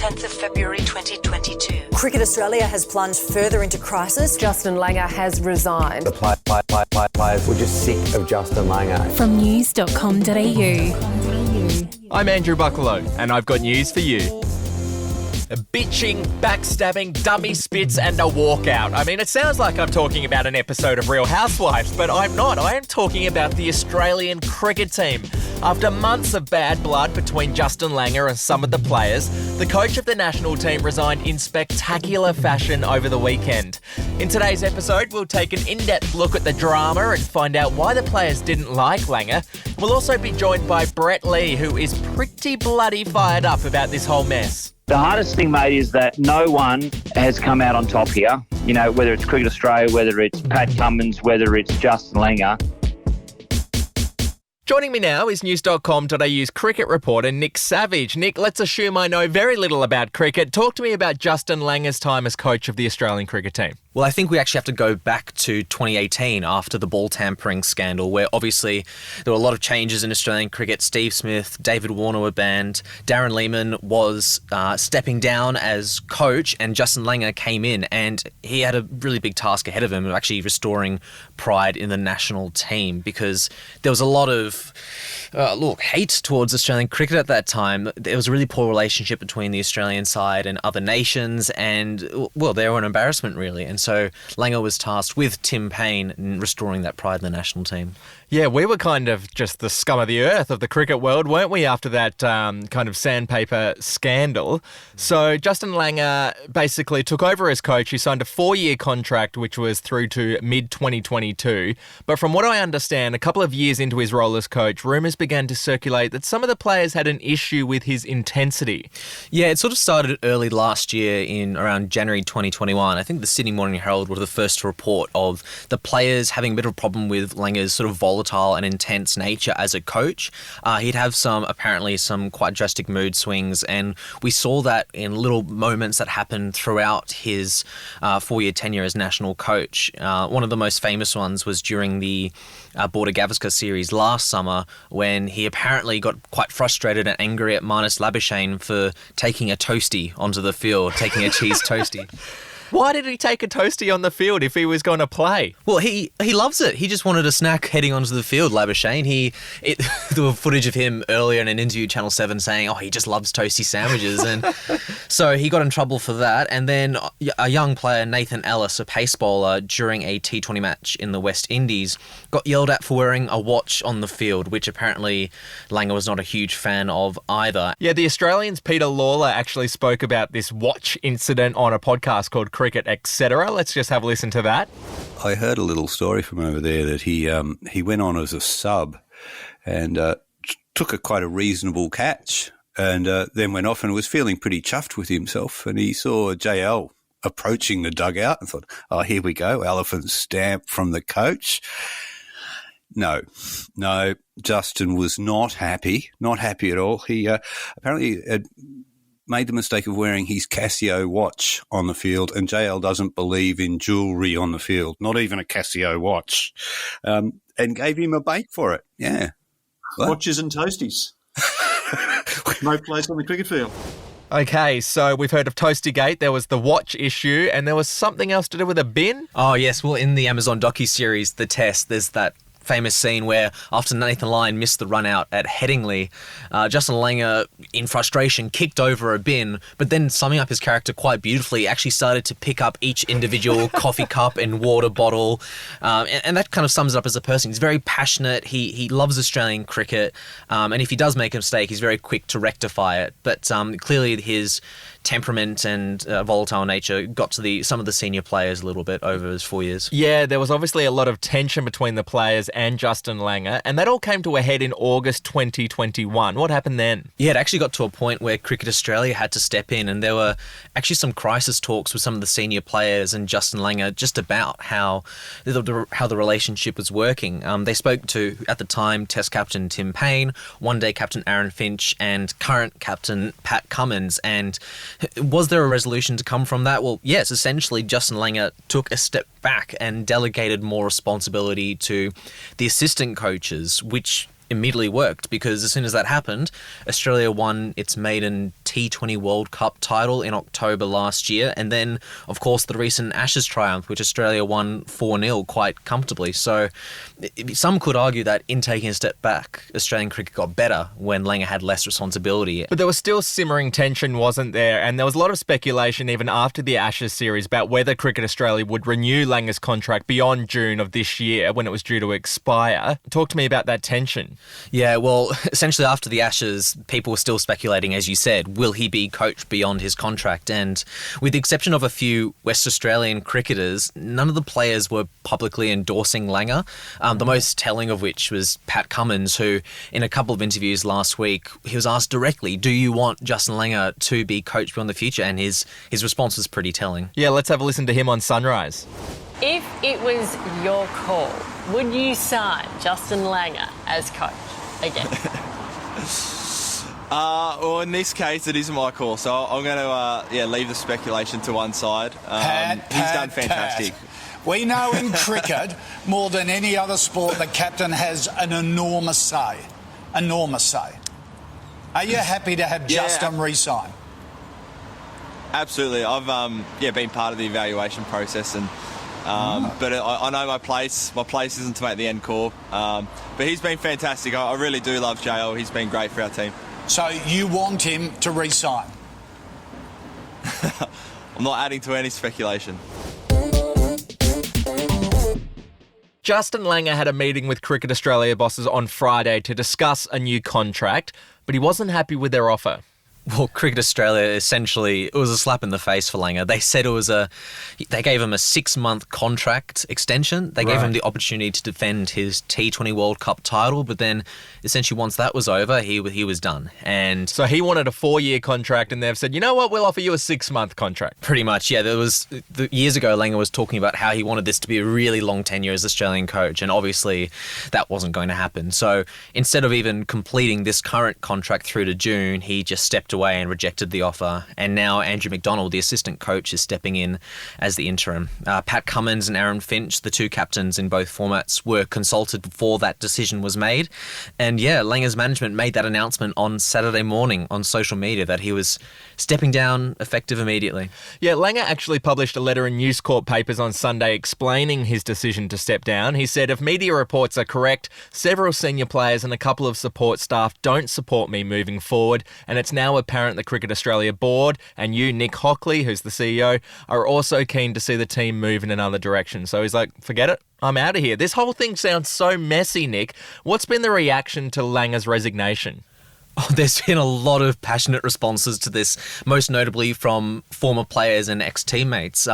10th of February 2022. Cricket Australia has plunged further into crisis. Justin Langer has resigned. The players were just sick of Justin Langer. From news.com.au. I'm Andrew Bucklow, and I've got news for you. Bitching, backstabbing, dummy spits and a walkout. I mean, it sounds like I'm talking about an episode of Real Housewives, but I'm not. I am talking about the Australian cricket team. After months of bad blood between Justin Langer and some of the players, the coach of the national team resigned in spectacular fashion over the weekend. In today's episode, we'll take an in-depth look at the drama and find out why the players didn't like Langer. We'll also be joined by Brett Lee, who is pretty bloody fired up about this whole mess. The hardest thing, mate, is that no one has come out on top here. You know, whether it's Cricket Australia, whether it's Pat Cummins, whether it's Justin Langer. Joining me now is news.com.au's cricket reporter Nick Savage. Nick, let's assume I know very little about cricket. Talk to me about Justin Langer's time as coach of the Australian cricket team. Well, I think we actually have to go back to 2018 after the ball tampering scandal, where obviously there were a lot of changes in Australian cricket. Steve Smith, David Warner were banned. Darren Lehmann was stepping down as coach, and Justin Langer came in, and he had a really big task ahead of him of actually restoring pride in the national team, because there was a lot of hate towards Australian cricket at that time. There was a really poor relationship between the Australian side and other nations, and, well, they were an embarrassment, really. And so Langer was tasked with Tim Payne in restoring that pride in the national team. Yeah, we were kind of just the scum of the earth of the cricket world, weren't we, after that kind of sandpaper scandal? So Justin Langer basically took over as coach. He signed a 4-year contract, which was through to mid-2022. But from what I understand, a couple of years into his role as coach, rumours began to circulate that some of the players had an issue with his intensity. Yeah, it sort of started early last year in around January 2021. I think the Sydney Morning Herald were the first to report of the players having a bit of a problem with Langer's sort of volatile and intense nature as a coach. He'd have some quite drastic mood swings, and we saw that in little moments that happened throughout his 4-year tenure as national coach. One of the most famous ones was during the Border Gavaskar series last summer, when he apparently got quite frustrated and angry at Marnus Labuschagne for taking a toastie onto the field, taking a cheese toastie. Why did he take a toastie on the field if he was going to play? Well, he loves it. He just wanted a snack heading onto the field, Labuschagne. There were footage of him earlier in an interview, Channel 7, saying, he just loves toasty sandwiches. And so he got in trouble for that. And then a young player, Nathan Ellis, a pace bowler, during a T20 match in the West Indies, got yelled at for wearing a watch on the field, which apparently Langer was not a huge fan of either. Yeah, the Australian's Peter Lawler actually spoke about this watch incident on a podcast called Cricket, etc. Let's just have a listen to that. I heard a little story from over there that he went on as a sub and took quite a reasonable catch, and then went off and was feeling pretty chuffed with himself, and he saw JL approaching the dugout and thought, here we go, elephant stamp from the coach. No, Justin was not happy at all. He apparently had made the mistake of wearing his Casio watch on the field, and JL doesn't believe in jewellery on the field, not even a Casio watch, and gave him a bake for it. Yeah. What? Watches and toasties. No place on the cricket field. Okay, so we've heard of Toastygate, there was the watch issue, and there was something else to do with a bin? Oh, yes. Well, in the Amazon docu-series, The Test, there's that famous scene where after Nathan Lyon missed the run out at Headingley, Justin Langer, in frustration, kicked over a bin, but then, summing up his character quite beautifully, actually started to pick up each individual coffee cup and water bottle, and that kind of sums it up as a person. He's very passionate, he loves Australian cricket, and if he does make a mistake, he's very quick to rectify it, but clearly his temperament and volatile nature got to some of the senior players a little bit over his 4 years. Yeah, there was obviously a lot of tension between the players and Justin Langer, and that all came to a head in August 2021. What happened then? Yeah, it actually got to a point where Cricket Australia had to step in, and there were actually some crisis talks with some of the senior players and Justin Langer just about how the relationship was working. They spoke to, at the time, Test captain Tim Payne, one-day captain Aaron Finch, and current captain Pat Cummins, and was there a resolution to come from that? Well, yes, essentially Justin Langer took a step back and delegated more responsibility to the assistant coaches, which immediately worked, because as soon as that happened, Australia won its maiden T20 World Cup title in October last year, and then, of course, the recent Ashes triumph, which Australia won 4-0 quite comfortably. So some could argue that in taking a step back, Australian cricket got better when Langer had less responsibility. But there was still simmering tension, wasn't there? And there was a lot of speculation even after the Ashes series about whether Cricket Australia would renew Langer's contract beyond June of this year when it was due to expire. Talk to me about that tension. Yeah, well, essentially after the Ashes, people were still speculating, as you said, will he be coached beyond his contract? And with the exception of a few West Australian cricketers, none of the players were publicly endorsing Langer. The most telling of which was Pat Cummins, who in a couple of interviews last week, he was asked directly, do you want Justin Langer to be coached beyond the future? And his response was pretty telling. Yeah, let's have a listen to him on Sunrise. If it was your call, would you sign Justin Langer as coach again? Well, in this case, it is my call, so I'm going to leave the speculation to one side. He's done fantastic. Pat. We know in cricket, more than any other sport, the captain has an enormous say. Enormous say. Are you happy to have Justin re-sign? Absolutely. I've been part of the evaluation process, and but I know my place. My place isn't to make the end call. But he's been fantastic. I really do love JL. He's been great for our team. So you want him to re-sign? I'm not adding to any speculation. Justin Langer had a meeting with Cricket Australia bosses on Friday to discuss a new contract, but he wasn't happy with their offer. Well, Cricket Australia, essentially, it was a slap in the face for Langer. They said they gave him a 6-month contract extension. They gave him the opportunity to defend his T20 World Cup title, but then essentially once that was over, he was done. And so he wanted a 4-year contract, and they've said, you know what, we'll offer you a 6-month contract. Pretty much, yeah. Years ago, Langer was talking about how he wanted this to be a really long tenure as Australian coach, and obviously that wasn't going to happen. So instead of even completing this current contract through to June, he just stepped away and rejected the offer, and now Andrew McDonald, the assistant coach, is stepping in as the interim. Pat Cummins and Aaron Finch, the two captains in both formats, were consulted before that decision was made, and Langer's management made that announcement on Saturday morning on social media that he was stepping down effective immediately. Yeah, Langer actually published a letter in News Corp papers on Sunday explaining his decision to step down. He said, if media reports are correct, several senior players and a couple of support staff don't support me moving forward, and it's now apparent the Cricket Australia board and you, Nick Hockley, who's the CEO, are also keen to see the team move in another direction. So he's like, forget it, I'm out of here. This whole thing sounds so messy, Nick. What's been the reaction to Langer's resignation? Oh, there's been a lot of passionate responses to this, most notably from former players and ex-teammates.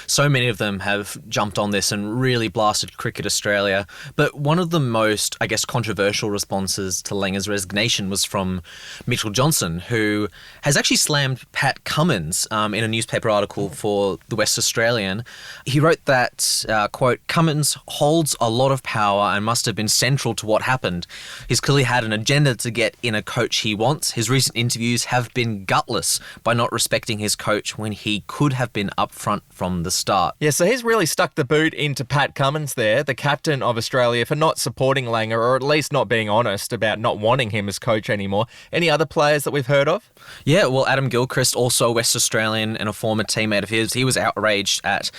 So many of them have jumped on this and really blasted Cricket Australia. But one of the most, controversial responses to Langer's resignation was from Mitchell Johnson, who has actually slammed Pat Cummins in a newspaper article for the West Australian. He wrote that, quote, Cummins holds a lot of power and must have been central to what happened. He's clearly had an agenda to get in a coach he wants. His recent interviews have been gutless by not respecting his coach when he could have been upfront from the start. Yeah, so he's really stuck the boot into Pat Cummins there, the captain of Australia, for not supporting Langer, or at least not being honest about not wanting him as coach anymore. Any other players that we've heard of? Yeah, well, Adam Gilchrist, also a West Australian and a former teammate of his, he was outraged at,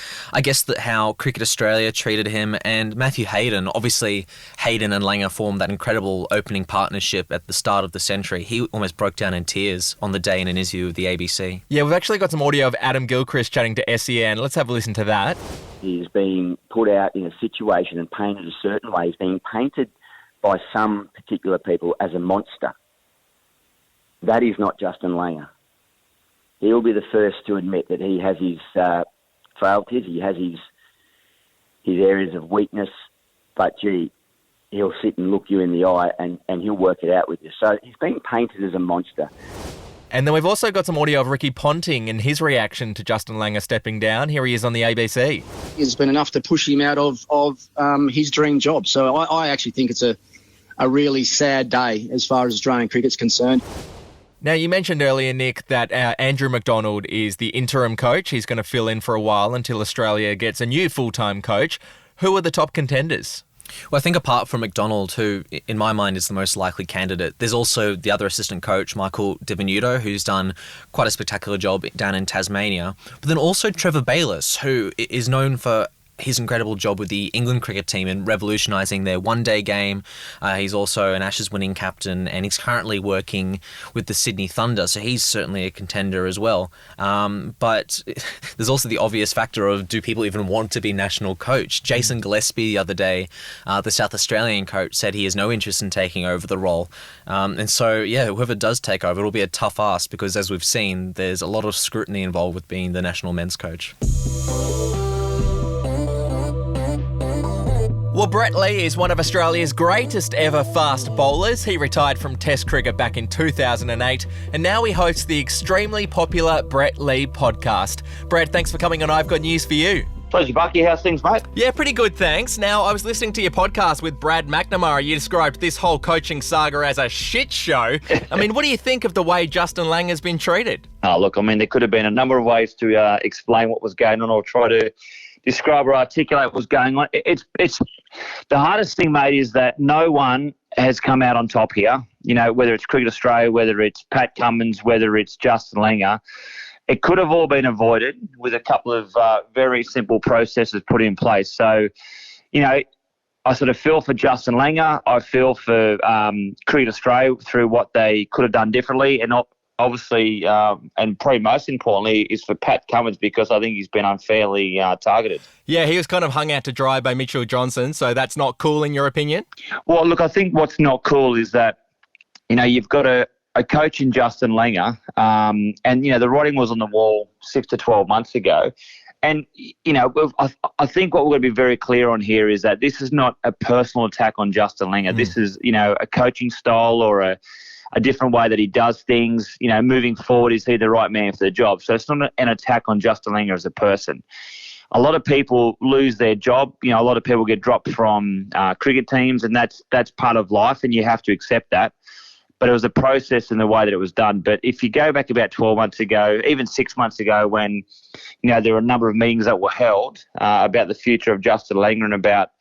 how Cricket Australia treated him, and Matthew Hayden. Obviously, Hayden and Langer formed that incredible opening partnership at the start of the century. He almost broke down in tears on the day in an interview with the ABC. Yeah, we've actually got some audio of Adam Gilchrist chatting to SEN. Let's have a listen to that. He's being put out in a situation and painted a certain way. He's being painted by some particular people as a monster. That is not Justin Langer. He'll be the first to admit that he has his frailties, he has his areas of weakness, but he'll sit and look you in the eye and he'll work it out with you. So he's being painted as a monster. And then we've also got some audio of Ricky Ponting and his reaction to Justin Langer stepping down. Here he is on the ABC. It's been enough to push him out of his dream job. So I actually think it's a really sad day as far as Australian cricket's concerned. Now, you mentioned earlier, Nick, that Andrew McDonald is the interim coach. He's going to fill in for a while until Australia gets a new full-time coach. Who are the top contenders? Well, I think apart from McDonald, who in my mind is the most likely candidate, there's also the other assistant coach, Michael Divenuto, who's done quite a spectacular job down in Tasmania. But then also Trevor Bayliss, who is known for his incredible job with the England cricket team in revolutionising their one-day game. He's also an Ashes winning captain, and he's currently working with the Sydney Thunder, so he's certainly a contender as well. But there's also the obvious factor of, do people even want to be national coach? Jason Gillespie the other day, the South Australian coach, said he has no interest in taking over the role. And so, yeah, whoever does take over, it'll be a tough ask because, as we've seen, there's a lot of scrutiny involved with being the national men's coach. Well, Brett Lee is one of Australia's greatest ever fast bowlers. He retired from Test cricket back in 2008, and now he hosts the extremely popular Brett Lee podcast. Brett, thanks for coming on I've Got News for You. Pleasure, Bucky. How's things, mate? Yeah, pretty good, thanks. Now, I was listening to your podcast with Brad McNamara. You described this whole coaching saga as a shit show. I mean, what do you think of the way Justin Langer's been treated? Oh, look, I mean, there could have been a number of ways to explain what was going on or try to describe or articulate what was going on. It's the hardest thing, mate, is that no one has come out on top here. You know, whether it's Cricket Australia, whether it's Pat Cummins, whether it's Justin Langer, it could have all been avoided with a couple of very simple processes put in place. So, you know, I sort of feel for Justin Langer. I feel for Cricket Australia through what they could have done differently, and obviously, and probably most importantly, is for Pat Cummins, because I think he's been unfairly targeted. Yeah, he was kind of hung out to dry by Mitchell Johnson, so that's not cool in your opinion? Well, look, I think what's not cool is that, you know, you've got a coach in Justin Langer, and, you know, the writing was on the wall 6 to 12 months ago. And, you know, I think what we're going to be very clear on here is that this is not a personal attack on Justin Langer. This is, you know, a coaching style or a different way that he does things. You know, moving forward, is he the right man for the job? So it's not an attack on Justin Langer as a person. A lot of people lose their job. You know, a lot of people get dropped from cricket teams, and that's part of life, and you have to accept that. But it was a process in the way that it was done. But if you go back about 12 months ago, even 6 months ago, when, you know, there were a number of meetings that were held about the future of Justin Langer and about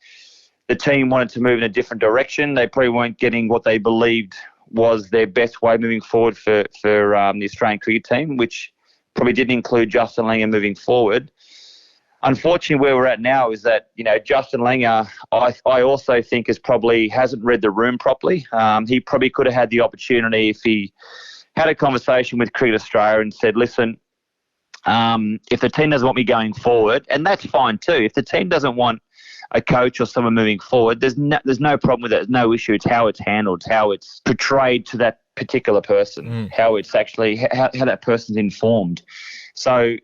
the team wanted to move in a different direction, they probably weren't getting what they believed was their best way moving forward for the Australian cricket team, which probably didn't include Justin Langer moving forward. Unfortunately, where we're at now is that, you know, Justin Langer, I also think hasn't read the room properly. He probably could have had the opportunity if he had a conversation with Cricket Australia and said, listen, if the team doesn't want me going forward, and that's fine too. If the team doesn't want a coach or someone moving forward, there's no problem with it. There's no issue. It's how it's handled, how it's portrayed to that particular person, how it's actually, how that person's informed. So,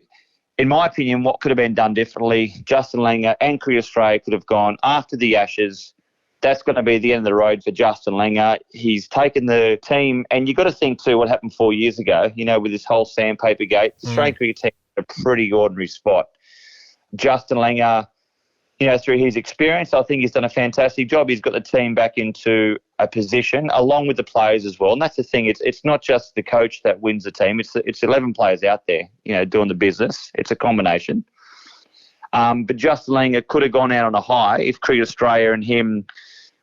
in my opinion, what could have been done differently, Justin Langer and Cricket Australia could have gone after the Ashes. That's going to be the end of the road for Justin Langer. He's taken the team, and you've got to think too what happened 4 years ago, you know, with this whole sandpaper gate. The Australian cricket team is a pretty ordinary spot. Justin Langer, you know, through his experience, I think he's done a fantastic job. He's got the team back into a position, along with the players as well. And that's the thing. It's not just the coach that wins the team. It's 11 players out there, you know, doing the business. It's a combination. But Justin Langer could have gone out on a high if Cricket Australia and him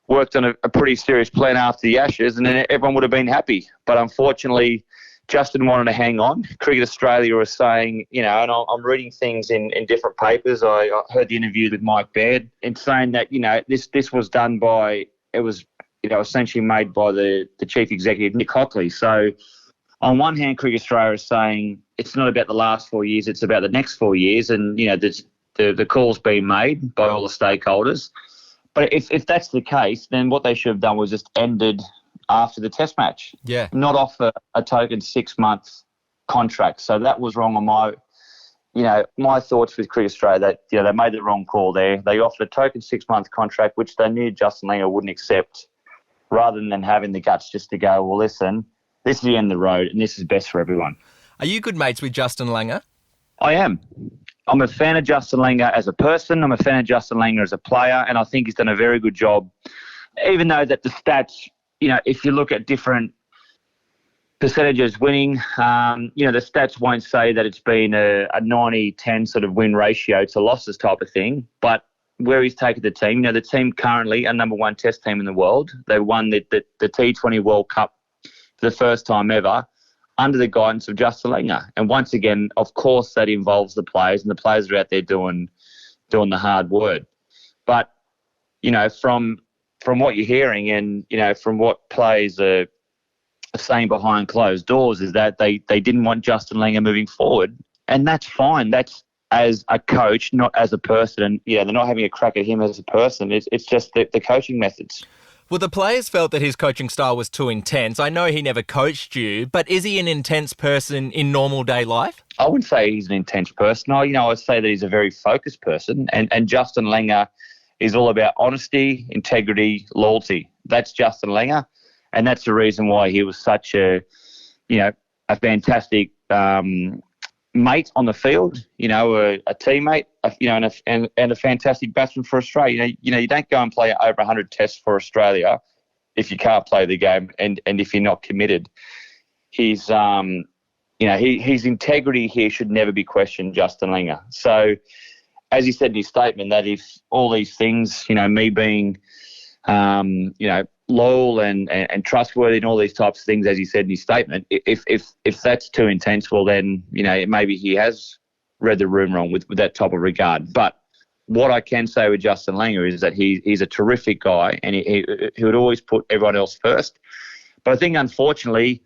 worked on a pretty serious plan after the Ashes, and then everyone would have been happy. But unfortunately, Justin wanted to hang on. Cricket Australia was saying, you know, and I'm reading things in different papers. I heard the interview with Mike Baird in saying that, you know, this was done by, it was, you know, essentially made by the chief executive, Nick Hockley. So on one hand, Cricket Australia is saying it's not about the last 4 years, it's about the next 4 years. And, you know, the call's been made by all the stakeholders. But if that's the case, then what they should have done was just ended after the test match. Yeah. Not offer a token 6 month contract. So that was wrong on my thoughts with Cricket Australia, that, you know, they made the wrong call there. They offered a token 6 month contract, which they knew Justin Langer wouldn't accept, rather than having the guts just to go, well, listen, this is the end of the road and this is best for everyone. Are you good mates with Justin Langer? I am. I'm a fan of Justin Langer as a person. I'm a fan of Justin Langer as a player, and I think he's done a very good job. Even though that the stats, you know, if you look at different percentages winning, you know, the stats won't say that it's been a 90-10 sort of win ratio to losses type of thing. But where he's taken the team. The team currently are number one Test team in the world. They won the T20 World Cup for the first time ever under the guidance of Justin Langer. And once again, of course, that involves the players, and the players are out there doing the hard work. But, from what you're hearing and, from what players are saying behind closed doors is that they didn't want Justin Langer moving forward. And that's fine. That's as a coach, not as a person. And, they're not having a crack at him as a person. It's just the coaching methods. Well, the players felt that his coaching style was too intense. I know he never coached you, but is he an intense person in normal day life? I wouldn't say he's an intense person. I'd say that he's a very focused person. And Justin Langer is all about honesty, integrity, loyalty. That's Justin Langer. And that's the reason why he was such a fantastic mate on the field, a teammate, and a fantastic batsman for Australia. You don't go and play over 100 tests for Australia if you can't play the game and if you're not committed. His integrity here should never be questioned, Justin Langer. So, as he said in his statement, that if all these things, me being, loyal and trustworthy and all these types of things, as he said in his statement, if that's too intense, well then, maybe he has read the room wrong with that type of regard. But what I can say with Justin Langer is that he's a terrific guy, and he would always put everyone else first. But I think, unfortunately,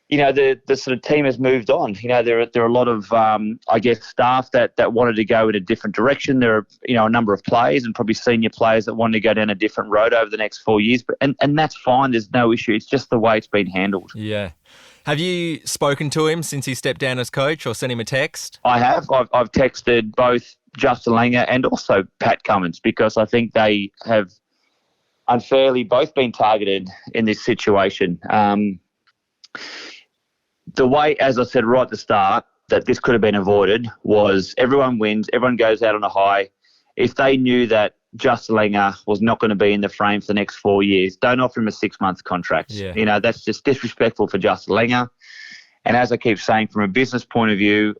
the sort of team has moved on. There are a lot of, staff that wanted to go in a different direction. There are, a number of players and probably senior players that wanted to go down a different road over the next 4 years. And that's fine. There's no issue. It's just the way it's been handled. Yeah. Have you spoken to him since he stepped down as coach or sent him a text? I have. I've texted both Justin Langer and also Pat Cummins, because I think they have unfairly both been targeted in this situation. The way, as I said right at the start, that this could have been avoided was everyone wins, everyone goes out on a high. If they knew that Justin Langer was not going to be in the frame for the next 4 years, don't offer him a 6-month contract. Yeah. That's just disrespectful for Justin Langer. And as I keep saying, from a business point of view,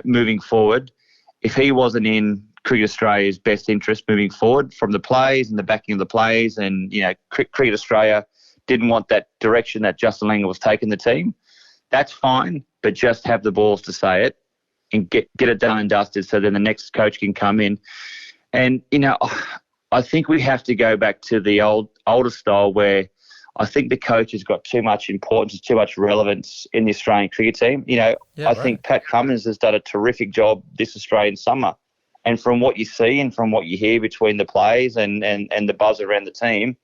moving forward, if he wasn't in Cricket Australia's best interest moving forward, from the players and the backing of the players, and, Cricket Australia didn't want that direction that Justin Langer was taking the team, that's fine, but just have the balls to say it and get it done and dusted, so then the next coach can come in. And, I think we have to go back to the older style where I think the coach has got too much importance, too much relevance in the Australian cricket team. I think Pat Cummins has done a terrific job this Australian summer. And from what you see and from what you hear between the players and the buzz around the team,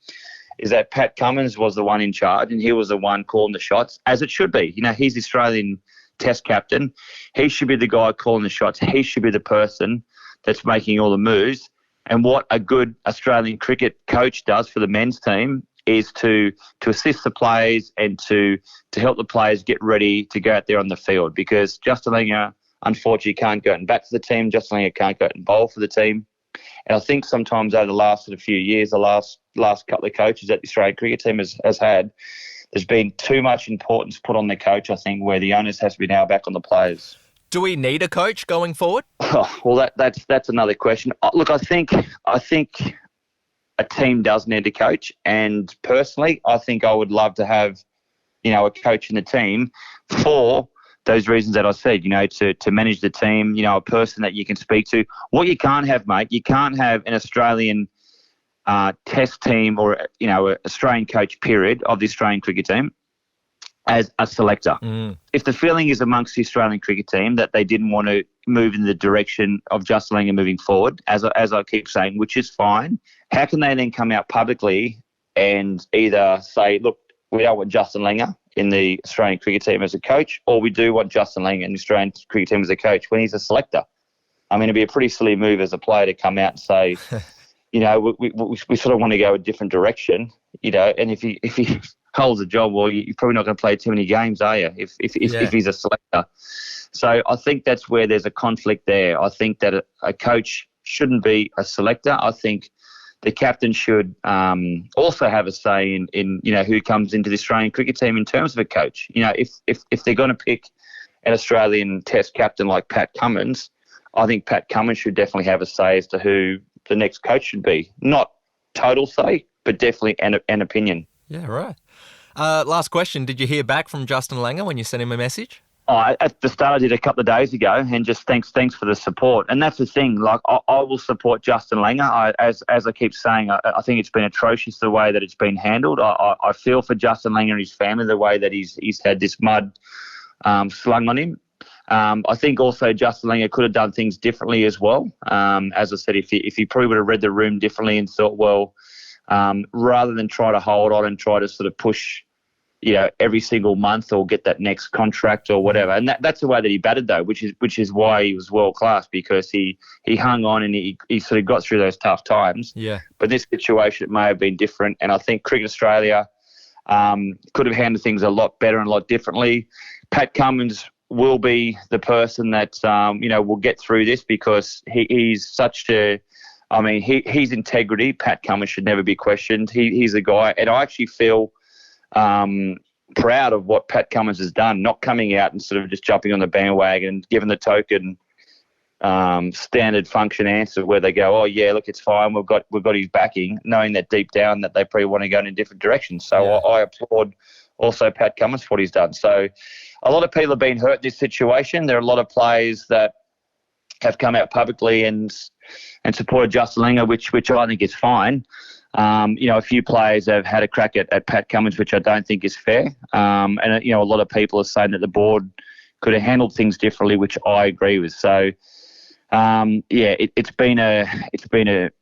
is that Pat Cummins was the one in charge, and he was the one calling the shots, as it should be. He's the Australian Test captain. He should be the guy calling the shots. He should be the person that's making all the moves. And what a good Australian cricket coach does for the men's team is to assist the players and to help the players get ready to go out there on the field, because Justin Langer, unfortunately, can't go out and bat for the team. Justin Langer can't go out and bowl for the team. And I think sometimes over the last sort of few years, the last couple of coaches that the Australian cricket team has had, there's been too much importance put on the coach, I think, where the onus has to be now back on the players. Do we need a coach going forward? Oh, well, that's another question. Look, I think a team does need a coach, and personally, I think I would love to have, a coach in the team for those reasons that I said, to manage the team, a person that you can speak to. What you can't have, mate, you can't have an Australian Test team or, an Australian coach, period, of the Australian cricket team as a selector. If the feeling is amongst the Australian cricket team that they didn't want to move in the direction of Justin Langer moving forward, as I keep saying, which is fine, how can they then come out publicly and either say, look, we don't want Justin Langer in the Australian cricket team as a coach, or we do want Justin Langer in the Australian cricket team as a coach when he's a selector? I mean, it'd be a pretty silly move as a player to come out and say, we sort of want to go a different direction, and if he holds a job, well, you're probably not going to play too many games, are you, if he's a selector? So I think that's where there's a conflict there. I think that a coach shouldn't be a selector. I think the captain should also have a say in who comes into the Australian cricket team in terms of a coach. If they're going to pick an Australian Test captain like Pat Cummins, I think Pat Cummins should definitely have a say as to who the next coach should be. Not total say, but definitely an opinion. Yeah, right. Last question. Did you hear back from Justin Langer when you sent him a message? At the start, I did a couple of days ago, and just thanks for the support. And that's the thing. Like, I will support Justin Langer. As I keep saying, I think it's been atrocious the way that it's been handled. I feel for Justin Langer and his family the way that he's had this mud slung on him. I think also Justin Langer could have done things differently as well. As I said, if he probably would have read the room differently and thought, well, rather than try to hold on and try to sort of push, every single month or get that next contract or whatever. And that's the way that he batted, though, which is why he was world class, because he hung on and he sort of got through those tough times. Yeah. But this situation, it may have been different. And I think Cricket Australia could have handled things a lot better and a lot differently. Pat Cummins will be the person that, will get through this, because he's such his integrity, Pat Cummins, should never be questioned. He's a guy, and I actually feel proud of what Pat Cummins has done, not coming out and sort of just jumping on the bandwagon, giving the token standard function answer where they go, oh yeah, look, it's fine, we've got his backing, knowing that deep down that they probably want to go in a different direction. So yeah. I applaud also Pat Cummins for what he's done. So a lot of people have been hurt in this situation. There are a lot of players that have come out publicly and supported Justin Langer, which I think is fine. A few players have had a crack at Pat Cummins, which I don't think is fair. And a lot of people are saying that the board could have handled things differently, which I agree with. So, it's been a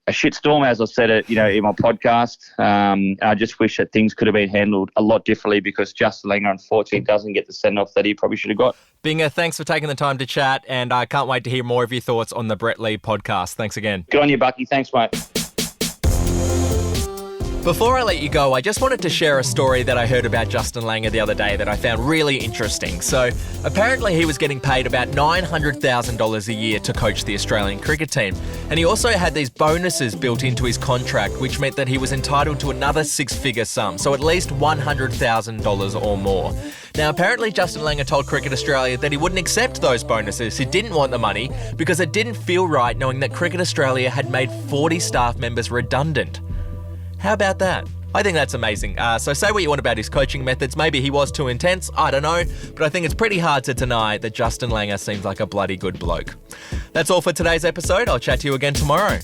shitstorm, as I said it, in my podcast. I just wish that things could have been handled a lot differently, because Justin Langer, unfortunately, doesn't get the send-off that he probably should have got. Binger, thanks for taking the time to chat, and I can't wait to hear more of your thoughts on the Brett Lee podcast. Thanks again. Good on you, Bucky. Thanks, mate. Before I let you go, I just wanted to share a story that I heard about Justin Langer the other day that I found really interesting. So, apparently he was getting paid about $900,000 a year to coach the Australian cricket team. And he also had these bonuses built into his contract, which meant that he was entitled to another six-figure sum, so at least $100,000 or more. Now, apparently Justin Langer told Cricket Australia that he wouldn't accept those bonuses. He didn't want the money because it didn't feel right knowing that Cricket Australia had made 40 staff members redundant. How about that? I think that's amazing. So say what you want about his coaching methods. Maybe he was too intense. I don't know. But I think it's pretty hard to deny that Justin Langer seems like a bloody good bloke. That's all for today's episode. I'll chat to you again tomorrow.